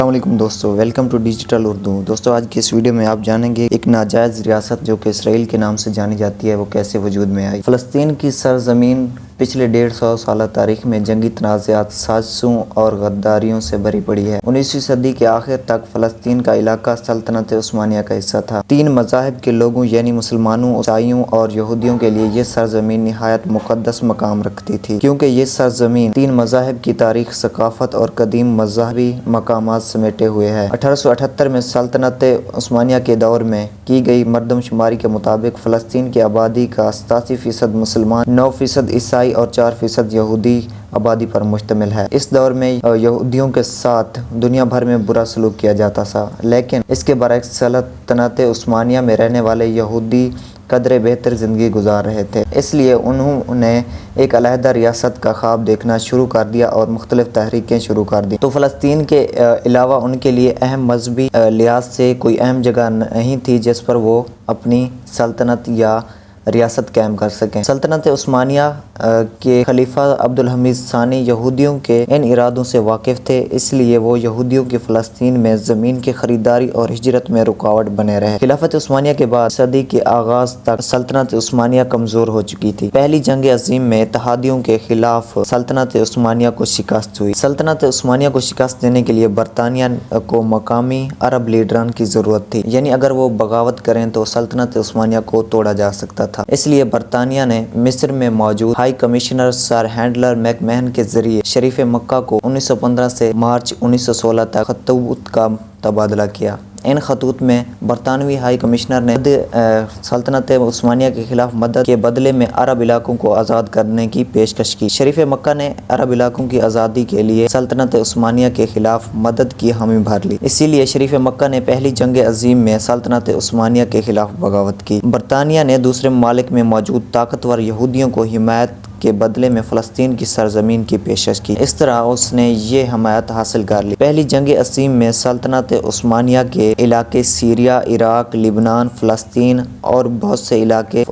السلام علیکم دوستو، ویلکم ٹو ڈیجیٹل اردو۔ دوستو آج کی اس ویڈیو میں آپ جانیں گے ایک ناجائز ریاست جو کہ اسرائیل کے نام سے جانی جاتی ہے وہ کیسے وجود میں آئی۔ فلسطین کی سرزمین پچھلے 150 سالہ تاریخ میں جنگی تنازعات، سازشوں اور غداریوں سے بھری پڑی ہے۔ 19ویں صدی کے آخر تک فلسطین کا علاقہ سلطنت عثمانیہ کا حصہ تھا۔ 3 مذاہب کے لوگوں یعنی مسلمانوں، عیسائیوں اور یہودیوں کے لیے یہ سرزمین نہایت مقدس مقام رکھتی تھی، کیونکہ یہ سرزمین 3 مذاہب کی تاریخ، ثقافت اور قدیم مذہبی مقامات سمیٹے ہوئے ہے۔ 1878 میں سلطنت عثمانیہ کے دور میں کی گئی مردم شماری کے مطابق فلسطین کی آبادی کا 87% مسلمان، 9% عیسائی اور 4% یہودی آبادی پر مشتمل ہے۔ اس دور میں یہودیوں کے ساتھ دنیا بھر میں برا سلوک کیا جاتا تھا، لیکن اس کے برعکس سلطنت عثمانیہ میں رہنے والے یہودی قدرے بہتر زندگی گزار رہے تھے، اس لیے انہوں نے ایک علیحدہ ریاست کا خواب دیکھنا شروع کر دیا اور مختلف تحریکیں شروع کر دیں۔ تو فلسطین کے علاوہ ان کے لیے اہم مذہبی لحاظ سے کوئی اہم جگہ نہیں تھی جس پر وہ اپنی سلطنت یا ریاست قائم کر سکیں۔ سلطنت عثمانیہ کے خلیفہ عبدالحمید ثانی یہودیوں کے ان ارادوں سے واقف تھے، اس لیے وہ یہودیوں کی فلسطین میں زمین کی خریداری اور ہجرت میں رکاوٹ بنے رہے۔ خلافت عثمانیہ کے بعد صدی کے آغاز تک سلطنت عثمانیہ کمزور ہو چکی تھی۔ پہلی جنگ عظیم میں اتحادیوں کے خلاف سلطنت عثمانیہ کو شکست ہوئی۔ سلطنت عثمانیہ کو شکست دینے کے لیے برطانیہ کو مقامی عرب لیڈران کی ضرورت تھی، یعنی اگر وہ بغاوت کریں تو سلطنت عثمانیہ کو توڑا جا سکتا تھا۔ اس لیے برطانیہ نے مصر میں موجود ہائی کمشنر سر ہینڈلر میک مہن کے ذریعے شریف مکہ کو 1915 سے مارچ 1916 تک خطوط کا تبادلہ کیا۔ ان خطوط میں برطانوی ہائی کمشنر نے سلطنت عثمانیہ کے خلاف مدد کے بدلے میں عرب علاقوں کو آزاد کرنے کی پیشکش کی۔ شریف مکہ نے عرب علاقوں کی آزادی کے لیے سلطنت عثمانیہ کے خلاف مدد کی حامی بھر لی، اسی لیے شریف مکہ نے پہلی جنگ عظیم میں سلطنت عثمانیہ کے خلاف بغاوت کی۔ برطانیہ نے دوسرے ممالک میں موجود طاقتور یہودیوں کو حمایت کے بدلے میں فلسطین کی سرزمین کی پیشکش کی، اس طرح اس نے یہ حمایت حاصل کر لی۔ پہلی جنگ عظیم میں سلطنت عثمانیہ کے علاقے سیریا، عراق، لبنان، فلسطین اور بہت سے علاقے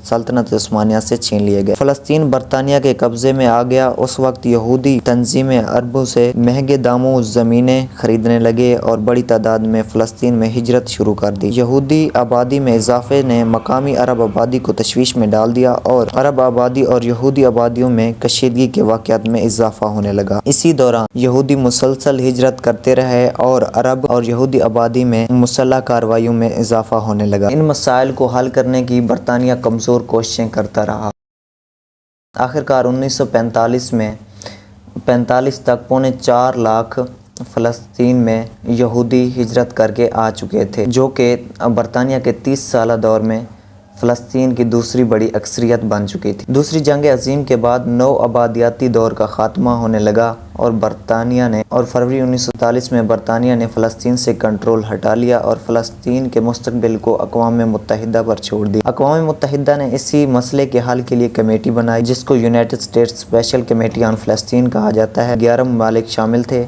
سلطنت عثمانیہ سے چھین لیے گئے۔ فلسطین برطانیہ کے قبضے میں آ گیا۔ اس وقت یہودی تنظیمیں عربوں سے مہنگے داموں زمینیں خریدنے لگے اور بڑی تعداد میں فلسطین میں ہجرت شروع کر دی۔ یہودی آبادی میں اضافے نے مقامی عرب آبادی کو تشویش میں ڈال دیا اور عرب آبادی اور یہودی آبادیوں میں کشیدگی کے واقعات میں اضافہ ہونے لگا۔ اسی دوران یہودی مسلسل ہجرت کرتے رہے اور عرب اور یہودی آبادی میں مسلح کارروائیوں میں اضافہ ہونے لگا۔ ان مسائل کو حل کرنے کی برطانیہ کمزور کوششیں کرتا رہا۔ آخرکار 1945 میں 45 تک 4.25 لاکھ فلسطین میں یہودی ہجرت کر کے آ چکے تھے، جو کہ برطانیہ کے 30 سالہ دور میں فلسطین کی دوسری بڑی اکثریت بن چکی تھی۔ دوسری جنگ عظیم کے بعد نو آبادیاتی دور کا خاتمہ ہونے لگا اور فروری 1947 میں برطانیہ نے فلسطین سے کنٹرول ہٹا لیا اور فلسطین کے مستقبل کو اقوام متحدہ پر چھوڑ دیا۔ اقوام متحدہ نے اسی مسئلے کے حل کے لیے کمیٹی بنائی جس کو United States special committee on فلسطین کہا جاتا ہے۔ 11 ممالک شامل تھے۔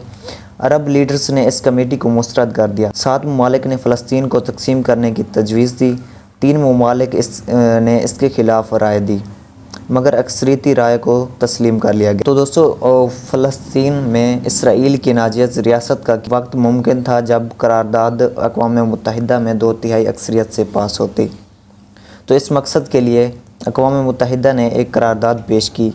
عرب لیڈرز نے اس کمیٹی کو مسترد کر دیا۔ 7 ممالک نے فلسطین کو تقسیم کرنے کی تجویز دی۔ 3 ممالک نے اس کے خلاف رائے دی، مگر اکثریتی رائے کو تسلیم کر لیا گیا۔ تو دوستو، فلسطین میں اسرائیل کی ناجائز ریاست کا وقت ممکن تھا جب قرارداد اقوام متحدہ میں 2/3 اکثریت سے پاس ہوتی۔ تو اس مقصد کے لیے اقوام متحدہ نے ایک قرارداد پیش کی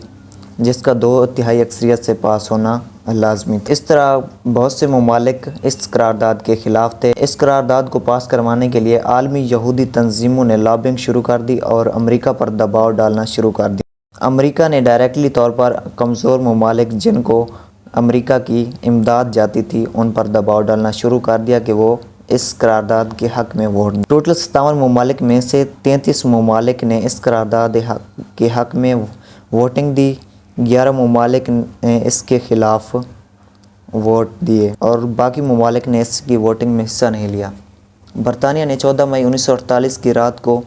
جس کا 2/3 اکثریت سے پاس ہونا لازمی تھا۔ اس طرح بہت سے ممالک اس قرارداد کے خلاف تھے۔ اس قرارداد کو پاس کروانے کے لیے عالمی یہودی تنظیموں نے لابنگ شروع کر دی اور امریکہ پر دباؤ ڈالنا شروع کر دیا۔ امریکہ نے ڈائریکٹلی طور پر کمزور ممالک جن کو امریکہ کی امداد جاتی تھی ان پر دباؤ ڈالنا شروع کر دیا کہ وہ اس قرارداد کے حق میں ووٹ دیں۔ ٹوٹل 57 ممالک میں سے 33 ممالک نے اس قرارداد کے حق میں ووٹنگ دی، 11 ممالک نے اس کے خلاف ووٹ دیے اور باقی ممالک نے اس کی ووٹنگ میں حصہ نہیں لیا۔ برطانیہ نے 14 مئی 1948 کی رات کو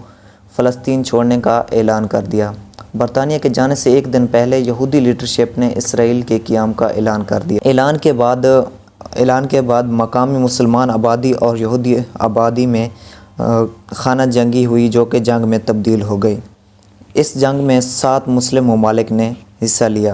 فلسطین چھوڑنے کا اعلان کر دیا۔ برطانیہ کے جانے سے ایک دن پہلے یہودی لیڈرشپ نے اسرائیل کے قیام کا اعلان کر دیا۔ اعلان کے بعد مقامی مسلمان آبادی اور یہودی آبادی میں خانہ جنگی ہوئی جو کہ جنگ میں تبدیل ہو گئی۔ اس جنگ میں 7 مسلم ممالک نے حصہ لیا۔